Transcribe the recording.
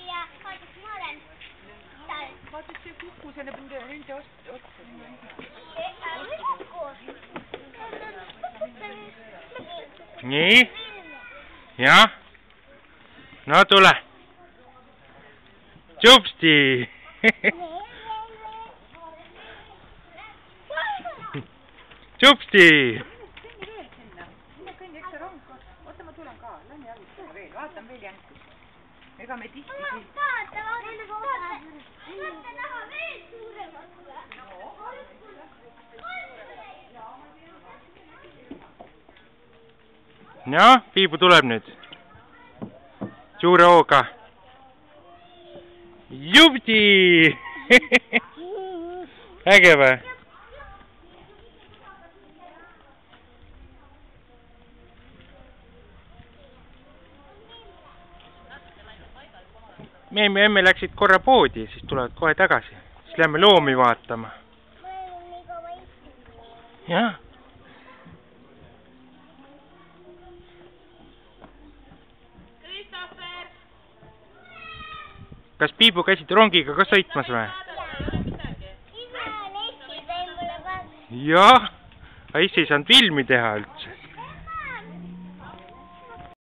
ja ma olen vaata, et see kukku selle nende otsa. Nii? Jah? No tule. Tšupsti! Tšupsti! Kõnni veel sinna. Mine kõnni, eks see rong. Oota, ma tulen ka. Lähme jalutama veel. Vaatan veel jänku. Ega me tihti siin. Vaata näha veel suuremat või? Jah, Piibu tuleb nüüd. Suure hooga. Jupti! Äge või? Meemi ja emme läksid korra poodi, siis tulevad kohe tagasi. Siis lähme loomi vaatama. Jah. Kas Piibu käisid rongiga ka sõitmas või? Jah, aga ise ei saanud filmi teha üldse.